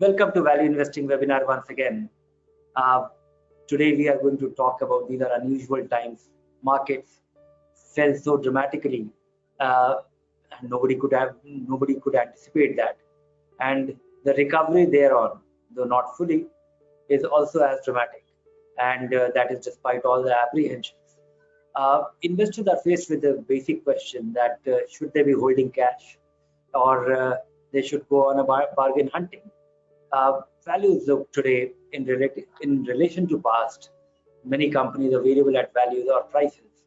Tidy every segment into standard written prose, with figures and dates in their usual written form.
Welcome to Value Investing webinar once again. Uh, Today we are going to talk about these are unusual times. Markets fell so dramatically. Nobody could anticipate that, and the recovery thereon, though not fully, is also as dramatic, and that is despite all the apprehensions. Investors are faced with the basic question that should they be holding cash, or they should go on a bargain hunting. Values look today in relation to past. Many companies available at values or prices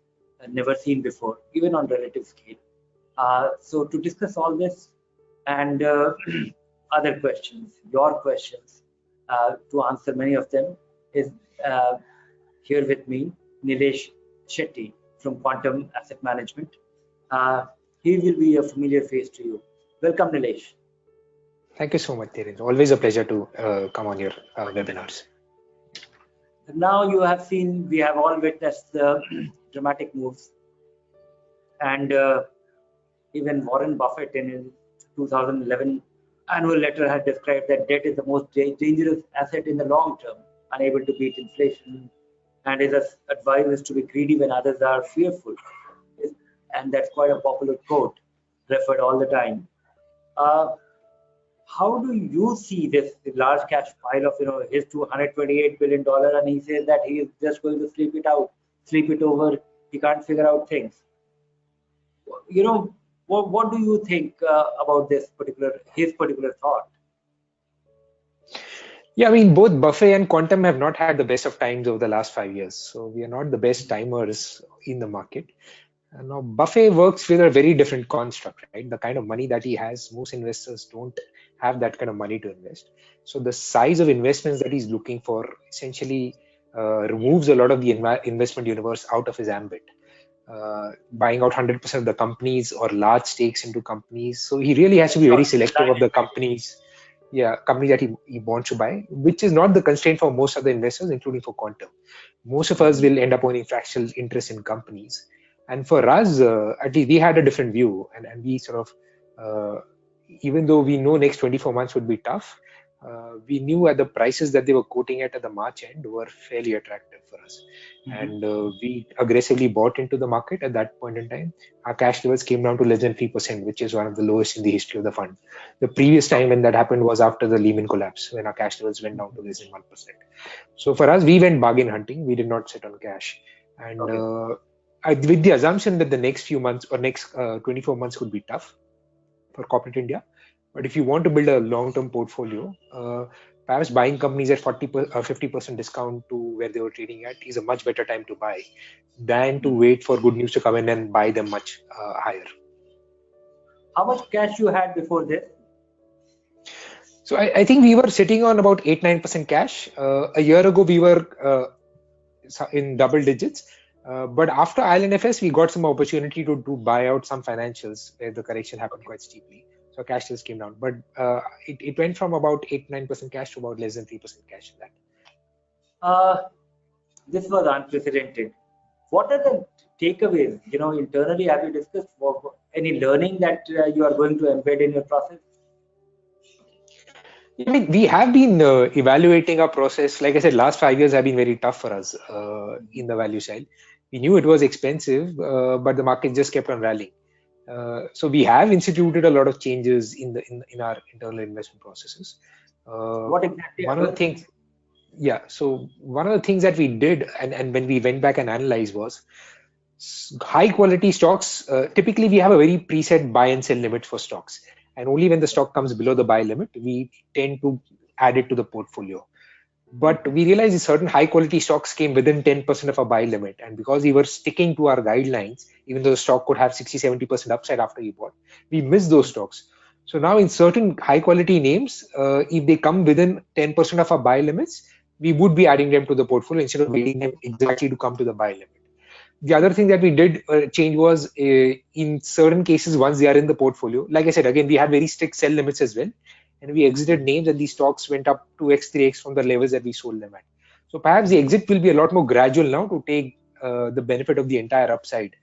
never seen before, even on relative scale. So to discuss all this and other questions, your questions, to answer many of them, is uh, here with me Nilesh Shetty from Quantum Asset Management. Uh, he will be a familiar face to you. Welcome, Nilesh. Thank you so much, Dhiren. Always a pleasure to come on your webinars. Now you have seen, we have all witnessed the dramatic moves, and even Warren Buffett in his 2011 annual letter had described that debt is the most dangerous asset in the long term, unable to beat inflation, and his advice is to be greedy when others are fearful. And that's quite a popular quote, referred all the time. How do you see this large cash pile of his $228 billion, and he says that he is just going to sleep it out, sleep it over, he can't figure out things. What do you think about his particular thought? Yeah, I mean, both Buffett and Quantum have not had the best of times over the last 5 years. So we are not the best timers in the market. And now Buffett works with a very different construct, right? The kind of money that he has, most investors don't have that kind of money to invest. So the size of investments that he's looking for essentially removes a lot of the investment universe out of his ambit. Buying out 100% of the companies or large stakes into companies. So he really has to be very selective of the companies that he wants to buy, which is not the constraint for most of the investors, including for Quantum. Most of us will end up owning fractional interest in companies. And for us, at least we had a different view, and we sort of, even though we know next 24 months would be tough, we knew at the prices that they were quoting at the March end were fairly attractive for us. And we aggressively bought into the market at that point in time. Our cash levels came down to less than 3%, which is one of the lowest in the history of the fund. The previous time when that happened was after the Lehman collapse, when our cash levels went down to less than 1%. So for us, we went bargain hunting. We did not sit on cash. And with the assumption that the next few months or next 24 months could be tough for corporate India. But if you want to build a long-term portfolio, perhaps buying companies at 50% discount to where they were trading at is a much better time to buy than to wait for good news to come in and buy them much higher. How much cash you had before this? So I think we were sitting on about 8-9% cash. A year ago, we were in double digits. But after IL&FS, we got some opportunity to buy out some financials where the correction happened quite steeply. So cash just came down. But it went from about 8-9% cash to about less than 3% cash in that. This was unprecedented. What are the takeaways? Internally, have you discussed any learning that you are going to embed in your process? I mean, we have been evaluating our process. Like I said, last 5 years have been very tough for us in the value side. We knew it was expensive, but the market just kept on rallying. So we have instituted a lot of changes in our internal investment processes. What exactly? One of the things, so one of the things that we did, and when we went back and analyzed, was high quality stocks. Typically, we have a very preset buy and sell limit for stocks. And only when the stock comes below the buy limit, we tend to add it to the portfolio. But we realized certain high quality stocks came within 10% of our buy limit. And because we were sticking to our guidelines, even though the stock could have 60-70% upside after you bought, we missed those stocks. So now in certain high quality names, if they come within 10% of our buy limits, we would be adding them to the portfolio instead of waiting them exactly to come to the buy limit. The other thing that we did change was in certain cases, once they are in the portfolio, like I said, again, we had very strict sell limits as well. And we exited names and these stocks went up 2x, 3x from the levels that we sold them at. So perhaps the exit will be a lot more gradual now to take the benefit of the entire upside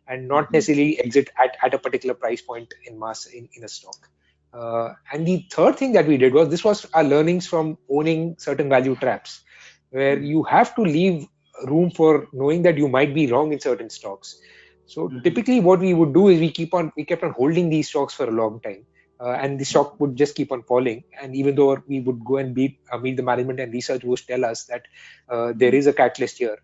and not necessarily exit at a particular price point in a stock. And the third thing that we did was, this was our learnings from owning certain value traps, where you have to leave room for knowing that you might be wrong in certain stocks. So typically what we would do is we kept on holding these stocks for a long time. And the stock would just keep on falling. And even though we would go and meet the management, and research would tell us that there is a catalyst here.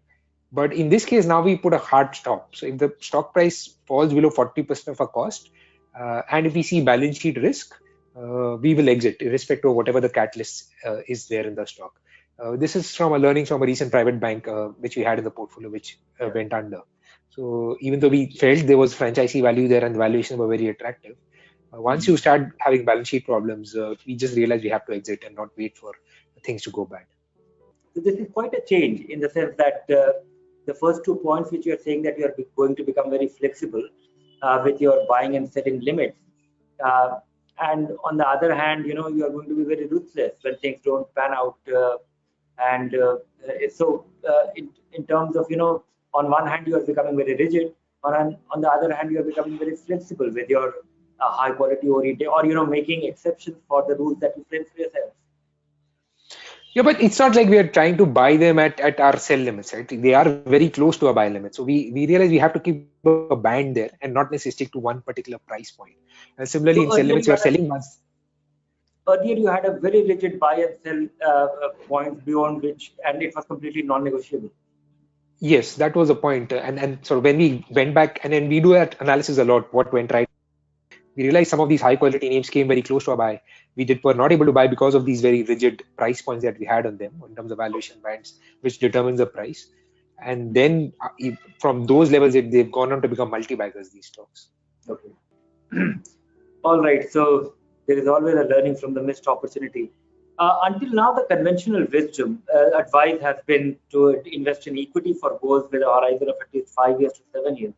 But in this case, now we put a hard stop. So if the stock price falls below 40% of our cost, and if we see balance sheet risk, we will exit, irrespective of whatever the catalyst is there in the stock. This is from a learning from a recent private bank which we had in the portfolio, which went under. So even though we felt there was franchisee value there and the valuations were very attractive, once you start having balance sheet problems, we just realized we have to exit and not wait for things to go bad. So this is quite a change in the sense that the first 2 points which you are saying, that you are going to become very flexible with your buying and selling limits. And on the other hand, you are going to be very ruthless when things don't pan out. In terms of, on one hand, you are becoming very rigid. On the other hand, you are becoming very flexible with your high quality oriented, or, making exceptions for the rules that you frame for yourself. Yeah, but it's not like we are trying to buy them at our sell limits, right? They are very close to our buy limit. So we realize we have to keep a band there and not necessarily stick to one particular price point. And similarly, So in sell limits, we are selling once. Earlier, you had a very rigid buy and sell points beyond which, and it was completely non-negotiable. Yes, that was a point. And so when we went back, and then we do that analysis a lot, what went right. We realized some of these high quality names came very close to our buy. Were not able to buy because of these very rigid price points that we had on them in terms of valuation bands, which determines the price. And then from those levels, they've gone on to become multi-baggers, these stocks. Okay. All right. So there is always a learning from the missed opportunity. Until now, the conventional wisdom advice has been to invest in equity for goals with a horizon of at least 5 years to 7 years.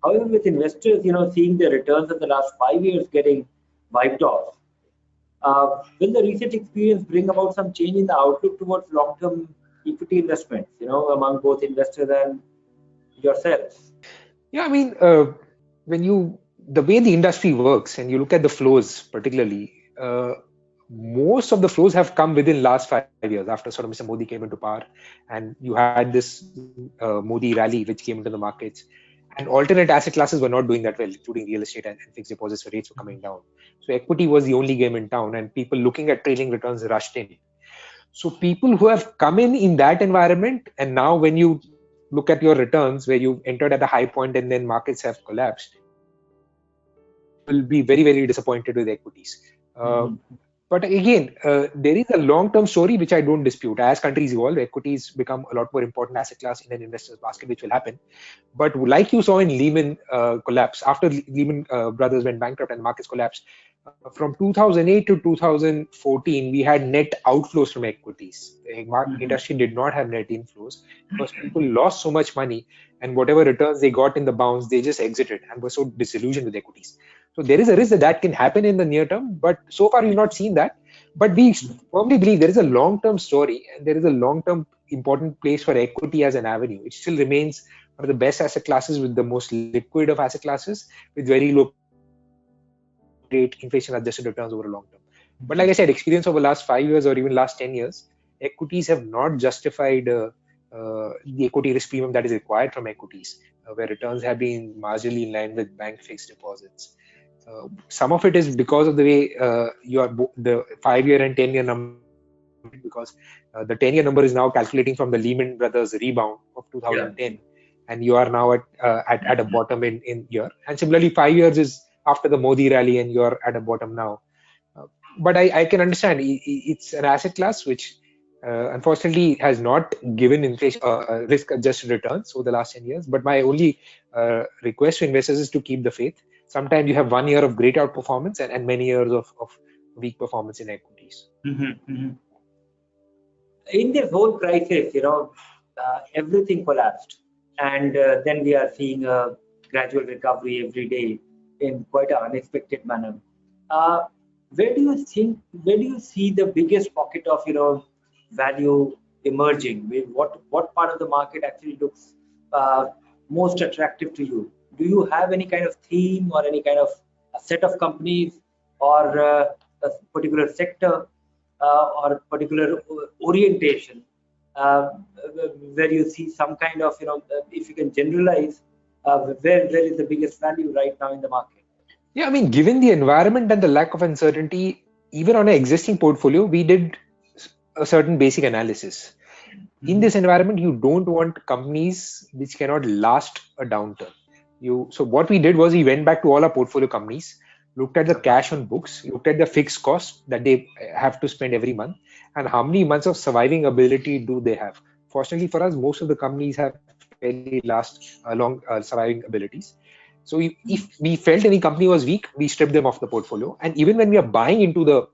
However, with investors, seeing the returns of the last 5 years getting wiped off, will the recent experience bring about some change in the outlook towards long-term equity investments, among both investors and yourselves? Yeah, I mean, the way the industry works, and you look at the flows particularly, most of the flows have come within last 5 years after sort of Mr. Modi came into power, and you had this Modi rally which came into the markets. And alternate asset classes were not doing that well, including real estate and fixed deposits rates were coming down. So equity was the only game in town, and people looking at trailing returns rushed in. So people who have come in that environment, and now when you look at your returns where you entered at a high point and then markets have collapsed, will be very, very disappointed with equities. But again, there is a long-term story which I don't dispute. As countries evolve, equities become a lot more important asset class in an investor's basket, which will happen. But like you saw in Lehman collapse, after Lehman Brothers went bankrupt and markets collapsed, from 2008 to 2014, we had net outflows from equities. The industry did not have net inflows because people lost so much money, and whatever returns they got in the bounce, they just exited and were so disillusioned with equities. So there is a risk that can happen in the near term, but so far we've not seen that. But we firmly believe there is a long-term story, and there is a long-term important place for equity as an avenue. It still remains one of the best asset classes, with the most liquid of asset classes, with very low rate inflation-adjusted returns over a long term. But like I said, experience over the last 5 years or even last 10 years, equities have not justified the equity risk premium that is required from equities, where returns have been marginally in line with bank fixed deposits. Some of it is because of the way the 5-year and 10-year number, because the 10-year number is now calculating from the Lehman Brothers rebound of 2010, and you are now at a bottom in year. And similarly, 5 years is after the Modi rally, and you're at a bottom now. But I can understand it's an asset class which unfortunately has not given inflation risk-adjusted returns over the last 10 years. But my only request to investors is to keep the faith. Sometimes you have 1 year of great outperformance and many years of weak performance in equities. In this whole crisis, everything collapsed, and then we are seeing a gradual recovery every day in quite an unexpected manner. Where do you see the biggest pocket of value emerging? What part of the market actually looks most attractive to you? Do you have any kind of theme or any kind of a set of companies or a particular sector or particular orientation, where you see some kind of, if you can generalize, where is the biggest value right now in the market? Yeah, I mean, given the environment and the lack of uncertainty, even on an existing portfolio, we did a certain basic analysis. In this environment, you don't want companies which cannot last a downturn. So what we did was we went back to all our portfolio companies, looked at the cash on books, looked at the fixed cost that they have to spend every month, and how many months of surviving ability do they have. Fortunately for us, most of the companies have fairly long surviving abilities. So if we felt any company was weak, we stripped them off the portfolio. And even when we are buying into the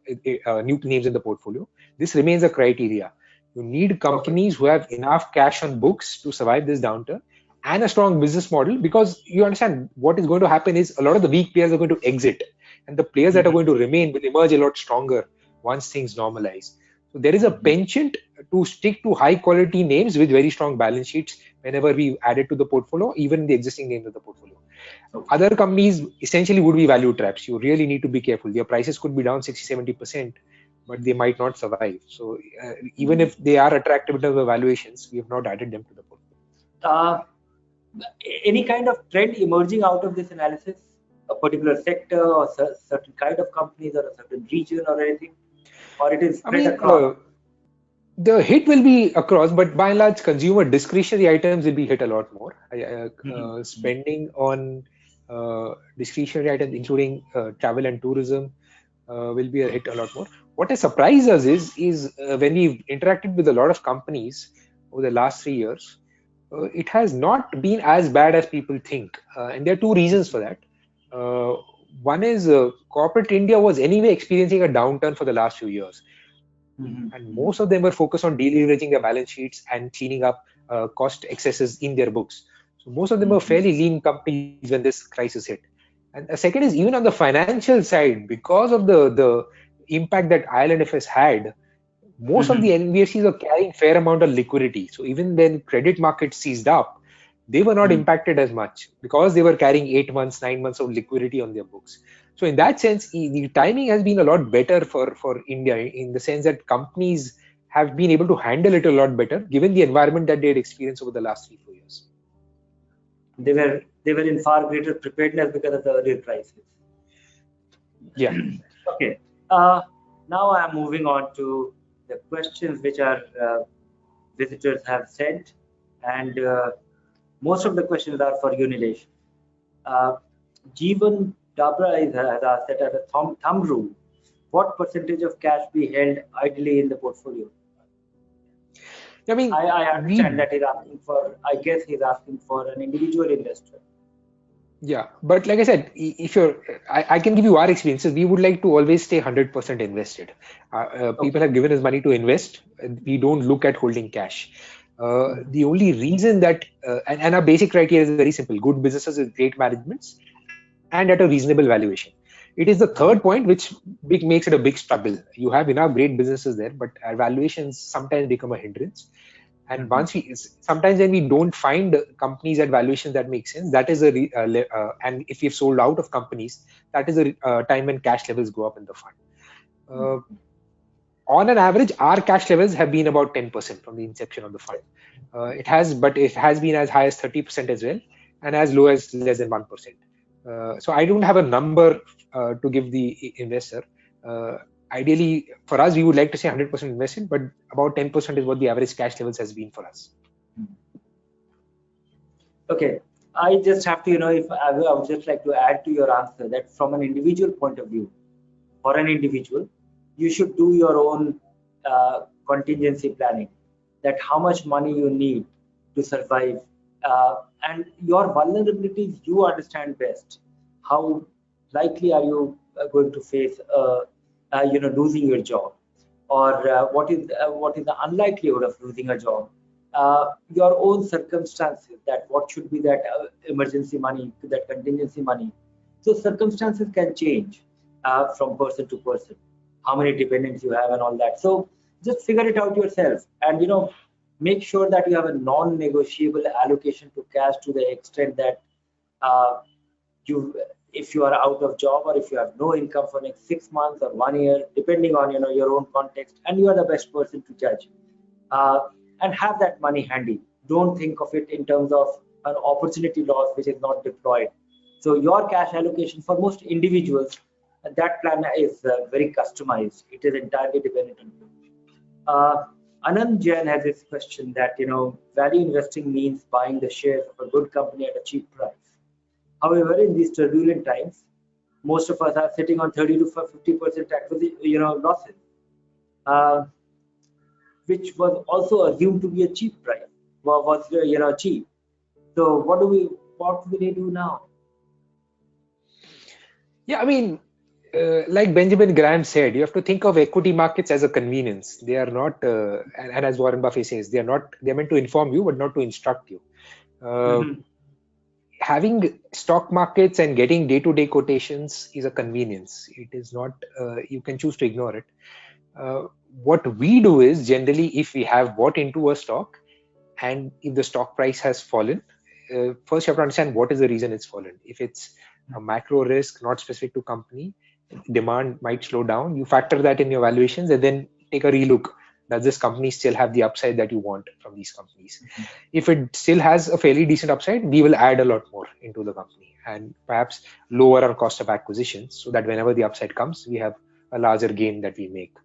new names in the portfolio, this remains a criteria. You need companies who have enough cash on books to survive this downturn and a strong business model, because you understand what is going to happen is a lot of the weak players are going to exit, and the players that are going to remain will emerge a lot stronger once things normalize. So there is a penchant to stick to high quality names with very strong balance sheets whenever we add it to the portfolio, even the existing names of the portfolio. Other companies essentially would be value traps. You really need to be careful. Their prices could be down 60-70%, but they might not survive. So even if they are attractive in terms of valuations, we have not added them to the portfolio. Any kind of trend emerging out of this analysis? A particular sector or certain kind of companies or a certain region or anything? Or it is spread across? The hit will be across, but by and large, consumer discretionary items will be hit a lot more. Spending on discretionary items, including travel and tourism, will be a hit a lot more. What has surprised us is when we've interacted with a lot of companies over the last 3 years, it has not been as bad as people think. And there are two reasons for that. One is corporate India was anyway experiencing a downturn for the last few years. And most of them were focused on deleveraging their balance sheets and cleaning up cost excesses in their books. So most of them were fairly lean companies when this crisis hit. And the second is, even on the financial side, because of the impact that IL&FS had, most of the NBFCs are carrying fair amount of liquidity. So even when credit markets seized up, they were not impacted as much because they were carrying 8 months, 9 months of liquidity on their books. So in that sense, the timing has been a lot better for India, in the sense that companies have been able to handle it a lot better given the environment that they had experienced over the last 3-4 years. They were in far greater preparedness because of the earlier crisis. Yeah. Okay. Now I am moving on to the questions which our visitors have sent, and most of the questions are for Unilesh. Jeevan Dabra has asked that as a thumb rule, what percentage of cash be held ideally in the portfolio? I mean, I understand that he's asking for, I guess he's asking for an individual investor. Yeah, but like I said, if I can give you our experiences. We would like to always stay 100% invested. People have given us money to invest. We don't look at holding cash. The only reason that, and our basic criteria is very simple: good businesses with great managements and at a reasonable valuation. It is the third point which makes it a big struggle. You have enough great businesses there, but our valuations sometimes become a hindrance. And sometimes when we don't find companies at valuations that make sense, that is and if we've sold out of companies, that is a time when cash levels go up in the fund. On an average, our cash levels have been about 10% from the inception of the fund. It has been as high as 30% as well, and as low as less than 1%. So I don't have a number to give the investor. Ideally, for us, we would like to say 100% invested, but about 10% is what the average cash levels has been for us. Okay, I just have to, I would just like to add to your answer that from an individual point of view, for an individual, you should do your own contingency planning, that how much money you need to survive, and your vulnerabilities you understand best. How likely are you going to face losing your job, or what is the unlikelihood of losing a job? Your own circumstances, that what should be that emergency money, that contingency money. So circumstances can change from person to person, how many dependents you have and all that. So just figure it out yourself, and make sure that you have a non-negotiable allocation to cash, to the extent that if you are out of job or if you have no income for next 6 months or 1 year, depending on your own context, and you are the best person to judge. Uh, and have that money handy. Don't think of it in terms of an opportunity loss which is not deployed. So your cash allocation for most individuals, that plan is very customized. It is entirely dependent on you. Anand Jain has this question that value investing means buying the shares of a good company at a cheap price. However, in these turbulent times, most of us are sitting on 30 to 50% losses, uh, which was also assumed to be a cheap price. Was cheap. So what do we do now? Yeah, I mean, like Benjamin Graham said, you have to think of equity markets as a convenience. They are not, and as Warren Buffett says, they are not. They are meant to inform you, but not to instruct you. Having stock markets and getting day-to-day quotations is a convenience. It is not. You can choose to ignore it. What we do is generally, if we have bought into a stock, and if the stock price has fallen, first you have to understand what is the reason it's fallen. If it's a macro risk not specific to company, demand might slow down, you factor that in your valuations and then take a relook. Does this company still have the upside that you want from these companies? If it still has a fairly decent upside, we will add a lot more into the company and perhaps lower our cost of acquisition so that whenever the upside comes, we have a larger gain that we make.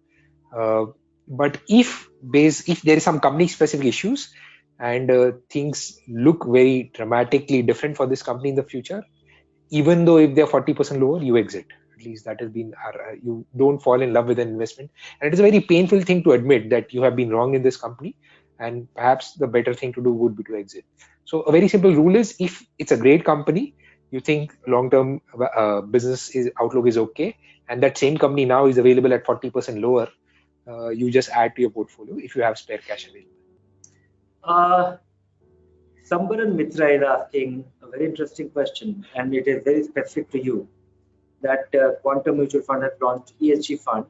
But if there is some company specific issues and things look very dramatically different for this company in the future, even though if they're 40% lower, you exit. At least that has been you don't fall in love with an investment. And it is a very painful thing to admit that you have been wrong in this company, and perhaps the better thing to do would be to exit. So a very simple rule is, if it's a great company, you think long-term business outlook is okay, and that same company now is available at 40% lower, you just add to your portfolio if you have spare cash available. Sambaran Mitra is asking a very interesting question, and it is very specific to you, that Quantum Mutual Fund has launched ESG fund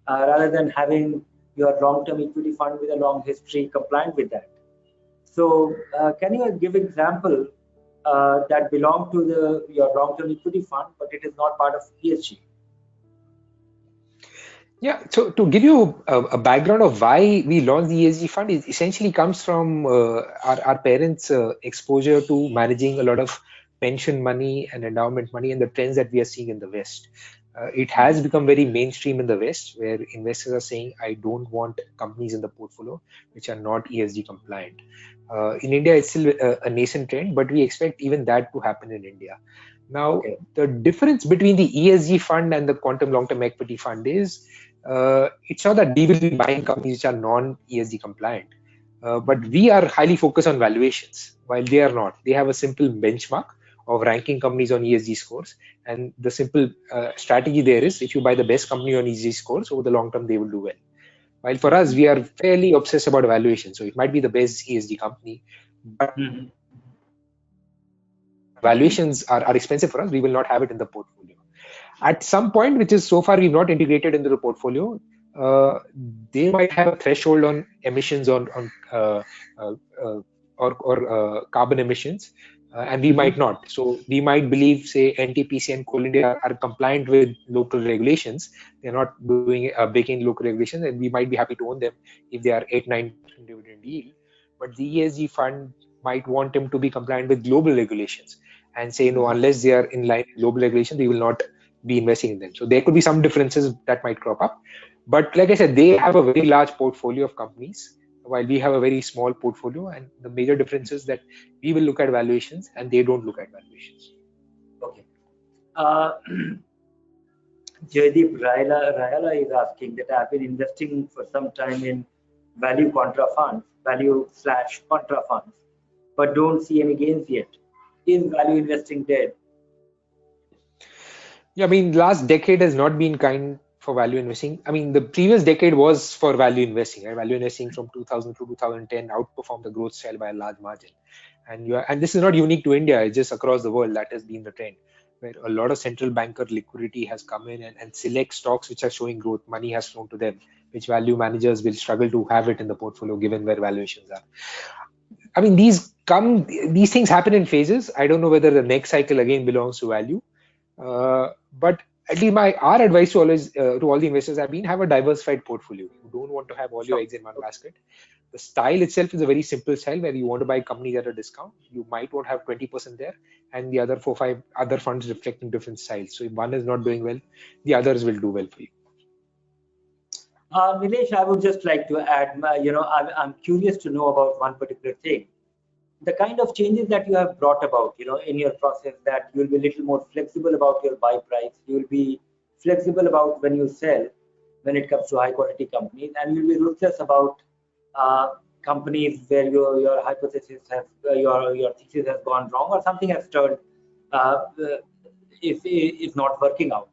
rather than having your long-term equity fund with a long history compliant with that. So can you give example that belong to your long-term equity fund, but it is not part of ESG? Yeah, so to give you a background of why we launched the ESG fund, it essentially comes from our parents' exposure to managing a lot of pension money and endowment money and the trends that we are seeing in the West. It has become very mainstream in the West, where investors are saying, I don't want companies in the portfolio which are not ESG compliant. In India, it's still a nascent trend, but we expect even that to happen in India. Now, the difference between the ESG fund and the quantum long-term equity fund is, it's not that we will be buying companies which are non-ESG compliant, but we are highly focused on valuations, while they are not. They have a simple benchmark of ranking companies on ESG scores, and the simple strategy there is, if you buy the best company on ESG scores, over the long term they will do well. While for us, we are fairly obsessed about valuation, so it might be the best ESG company, but valuations are expensive for us. We will not have it in the portfolio. At some point, which is so far we've not integrated into the portfolio, they might have a threshold on emissions or carbon emissions, and we might not. So we might believe, say, NTPC and Coal India are compliant with local regulations. They're not doing breaking local regulations, and we might be happy to own them if they are 8-9% dividend yield. But the ESG fund might want them to be compliant with global regulations and say, no, unless they are in line with global regulations, we will not be investing in them. So there could be some differences that might crop up. But like I said, they have a very large portfolio of companies, while we have a very small portfolio, and the major difference is that we will look at valuations and they don't look at valuations. Okay. Jaydeep Rayala is asking that I've been investing for some time in value contra funds, value/contra funds, but don't see any gains yet. Is value investing dead? Yeah, I mean, last decade has not been kind for value investing. I mean, the previous decade was for value investing. Right? Value investing from 2000 to 2010 outperformed the growth style by a large margin. And this is not unique to India. It's just across the world that has been the trend, where a lot of central banker liquidity has come in, and select stocks which are showing growth, money has flown to them, which value managers will struggle to have it in the portfolio given where valuations are. I mean, these things happen in phases. I don't know whether the next cycle again belongs to value. But at least our advice to always to all the investors have been have a diversified portfolio. You don't want to have all your Sure. eggs in one basket. The style itself is a very simple style where you want to buy companies at a discount. You might want to have 20% there, and the other 4, 5 other funds reflecting different styles. So if one is not doing well, the others will do well for you. Nilesh, I would just like to add, I'm curious to know about one particular thing. The kind of changes that you have brought about, in your process, that you'll be a little more flexible about your buy price. You'll be flexible about when you sell, when it comes to high quality companies, and you'll be ruthless about companies where your hypothesis has your thesis has gone wrong or something has turned is not working out.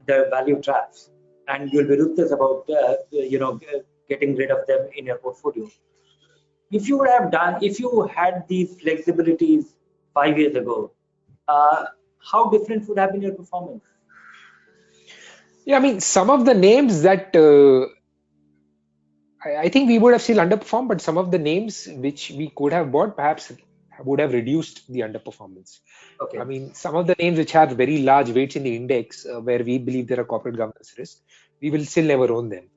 The value traps, and you'll be ruthless about getting rid of them in your portfolio. If you had these flexibilities 5 years ago, uh, how different would have been your performance? Yeah, I mean, some of the names that I think we would have still underperformed, but some of the names which we could have bought perhaps would have reduced the underperformance. I Okay. mean, some of the names which have very large weights in the index, where we believe there are corporate governance risks, we will still never own them.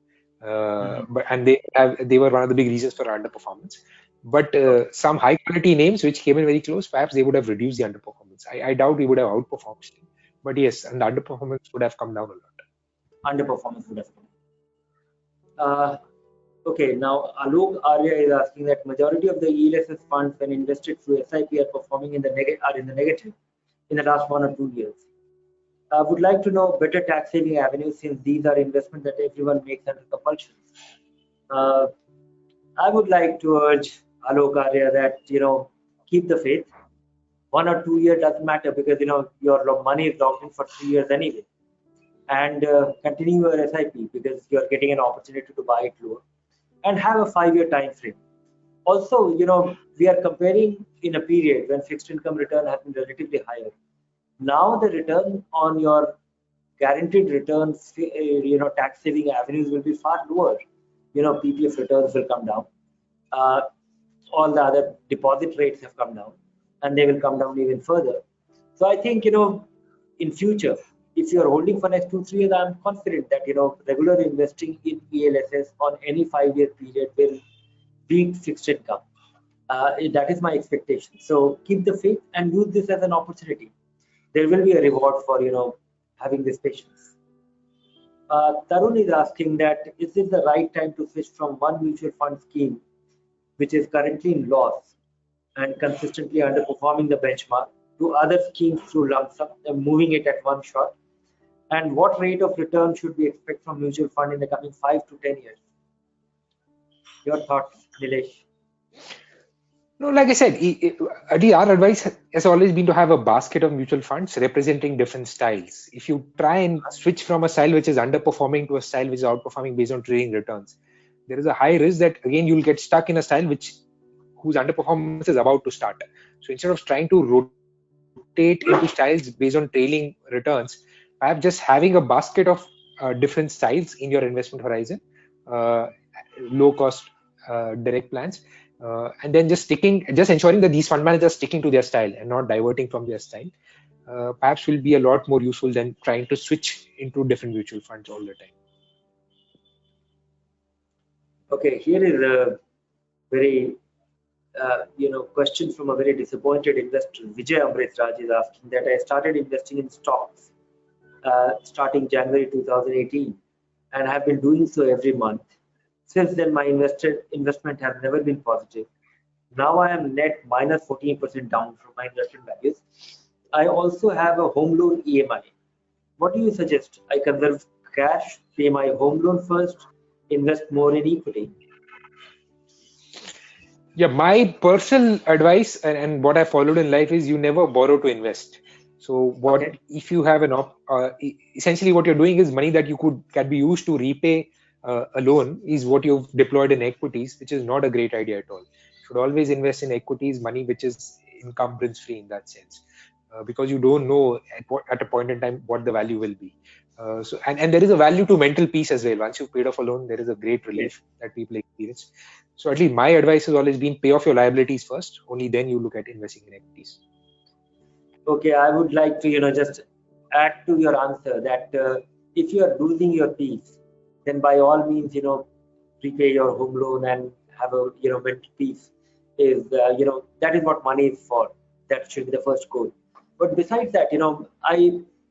Mhm. But they were one of the big reasons for our underperformance. But Okay. some high quality names which came in very close, perhaps they would have reduced the underperformance. I doubt we would have outperformed still. But yes, and the underperformance would have come down a lot. Underperformance would have been. Uh, okay. Now, Alok Arya is asking that majority of the ELSS funds, when invested through SIP, are performing are in the negative in the last 1 or 2 years. I would like to know better tax saving avenues since these are investments that everyone makes under compulsion. Uh, I would like to urge Alok Arya that keep the faith. 1 or 2 years doesn't matter because your money is locked in for 3 years anyway, and continue your SIP because you're getting an opportunity to buy it lower, and have a 5 year time frame. Also, we are comparing in a period when fixed income return has been relatively higher. Now the return on your guaranteed returns, tax saving avenues will be far lower. PPF returns will come down. Uh, all the other deposit rates have come down, and they will come down even further. So I think in future, if you are holding for next 2 3 years, I'm confident that regular investing in ELSS on any 5 year period will beat fixed income. That is my expectation. So keep the faith and use this as an opportunity. There will be a reward for having this patience. Tarun is asking that is it the right time to switch from one mutual fund scheme which is currently in loss and consistently underperforming the benchmark to other schemes through lump sum, moving it at one shot? And what rate of return should we expect from mutual fund in the coming 5 to 10 years? Your thoughts, Nilesh? No, like I said, our advice has always been to have a basket of mutual funds representing different styles. If you try and switch from a style which is underperforming to a style which is outperforming based on trading returns, there is a high risk that again you'll get stuck in a style whose underperformance is about to start. So instead of trying to rotate into styles based on trailing returns, perhaps just having a basket of different styles in your investment horizon, uh, low cost direct plans, and then just ensuring that these fund managers sticking to their style and not diverting from their style, perhaps will be a lot more useful than trying to switch into different mutual funds all the time. Okay, here is a very question from a very disappointed investor. Vijay Amrit Raj is asking that I started investing in stocks starting January 2018 and have been doing so every month. Since then, my investment has never been positive. Now I am net minus 14% down from my investment values. I also have a home loan EMI. What do you suggest? I conserve cash, pay my home loan first, invest more in equity. Yeah, my personal advice and what I followed in life is you never borrow to invest. So what Okay. if you have essentially what you're doing is money that can be used to repay a loan is what you've deployed in equities, which is not a great idea at all. You should always invest in equities, money which is encumbrance free in that sense, because you don't know at a point in time what the value will be. And there is a value to mental peace as well. Once you've paid off a loan, there is a great Yes. relief that people experience. So at least my advice has always been pay off your liabilities first. Only then you look at investing in equities. Okay, I would like to, just add to your answer that if you are losing your peace, then by all means, prepay your home loan and have a mental peace. Is that is what money is for. That should be the first goal. But besides that,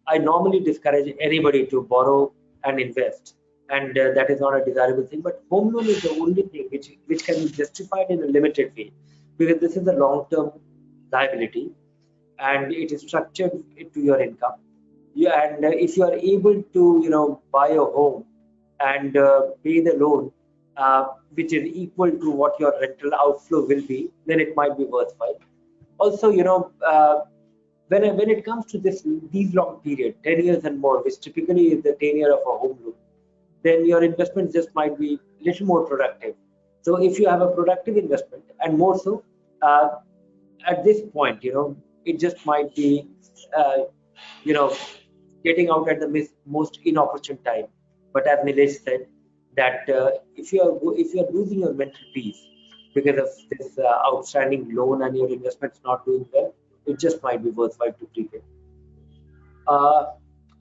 I normally discourage anybody to borrow and invest, and that is not a desirable thing. But home loan is the only thing which can be justified in a limited way, because this is a long-term liability and it is structured into your income. Yeah, and if you are able to, buy a home and pay the loan, which is equal to what your rental outflow will be, then it might be worthwhile. Also, when it comes to these long period, 10 years and more, which typically is the tenure of a home loan, then your investment just might be little more productive. So if you have a productive investment, and more so, uh, at this point, it just might be, you know, getting out at the most inopportune time. But as Nilesh said, that if you are losing your mental peace because of this outstanding loan and your investment's not doing well, it just might be worthwhile to prepay. Uh,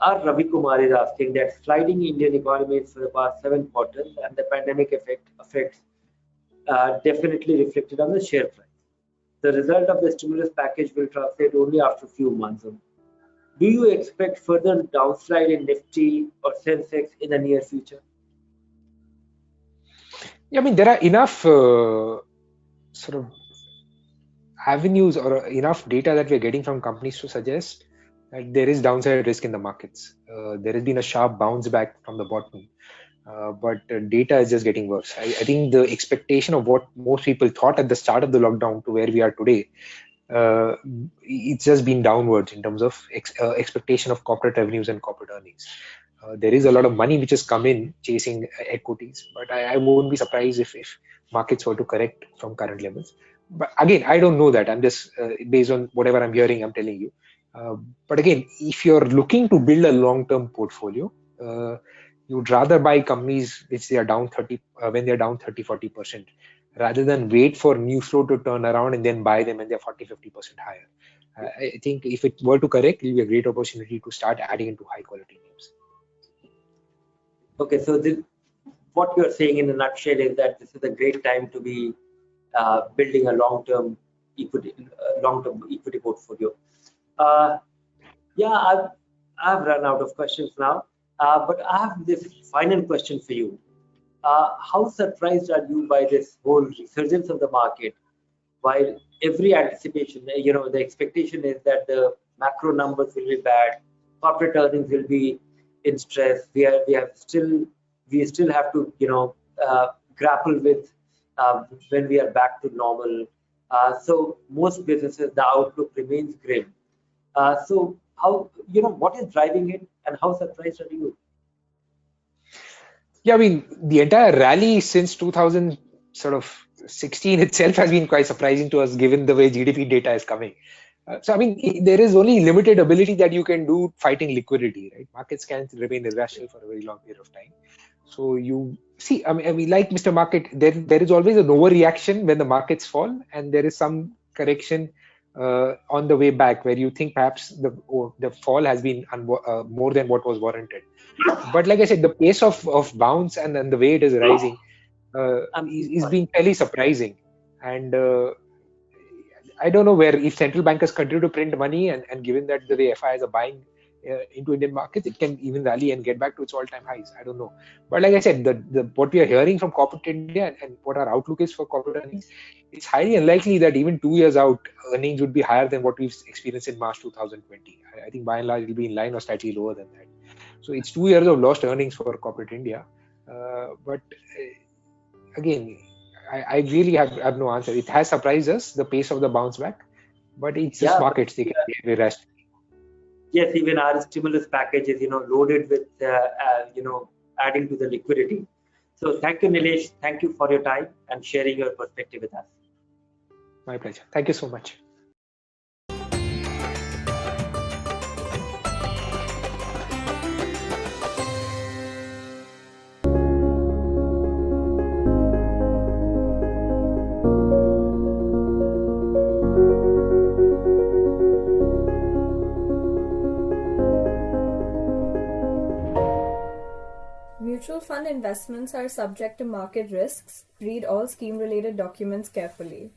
our Ravi Kumar is asking that sliding Indian economy for the past 7 quarters and the pandemic effects definitely reflected on the share price. The result of the stimulus package will translate only after a few months. Do you expect further downslide in Nifty or Sensex in the near future? Yeah, I mean, there are enough sort of avenues or enough data that we're getting from companies to suggest that there is downside risk in the markets. There has been a sharp bounce back from the bottom, but data is just getting worse. I think the expectation of what most people thought at the start of the lockdown to where we are today, it's just been downwards in terms of expectation of corporate revenues and corporate earnings. There is a lot of money which has come in chasing equities, but I won't be surprised if markets were to correct from current levels. But again, I don't know that. I'm just based on whatever I'm hearing, I'm telling you. But again, if you're looking to build a long-term portfolio, you'd rather buy companies which they are down 30 when they're down 30-40%, rather than wait for news flow to turn around and then buy them when they're 40-50% higher. I think if it were to correct, it will be a great opportunity to start adding into high quality names. Okay, so what you're saying in a nutshell is that this is a great time to be building a long-term equity portfolio. Yeah, I've run out of questions now, but I have this final question for you. How surprised are you by this whole resurgence of the market? While every anticipation, the expectation is that the macro numbers will be bad, corporate earnings will be in stress. We still have to, grapple with when we are back to normal. So most businesses, the outlook remains grim. So how, what is driving it, and how surprised are you? Yeah, I mean, the entire rally since 2016 itself has been quite surprising to us, given the way GDP data is coming. So, I mean, there is only limited ability that you can do fighting liquidity, right? Markets can't remain irrational for a very long period of time. So you see, I mean, like Mr. Market, there is always an overreaction when the markets fall, and there is some correction on the way back where you think perhaps the fall has been more than what was warranted. But like I said, the pace of bounce and the way it is rising is being fairly surprising. And I don't know where, if central bankers continue to print money and given that the way FIs are buying into Indian markets, it can even rally and get back to its all-time highs. I don't know. But like I said, what we are hearing from corporate India and what our outlook is for corporate earnings, it's highly unlikely that even 2 years out, earnings would be higher than what we've experienced in March 2020. I think by and large, it will be in line or slightly lower than that. So it's 2 years of lost earnings for corporate India. But again, I really have no answer. It has surprised us, the pace of the bounce back, but it's just markets, they can be irrational. Yes, even our stimulus package is, loaded with, adding to the liquidity. So thank you, Nilesh. Thank you for your time and sharing your perspective with us. My pleasure. Thank you so much. Mutual fund investments are subject to market risks. Read all scheme-related documents carefully.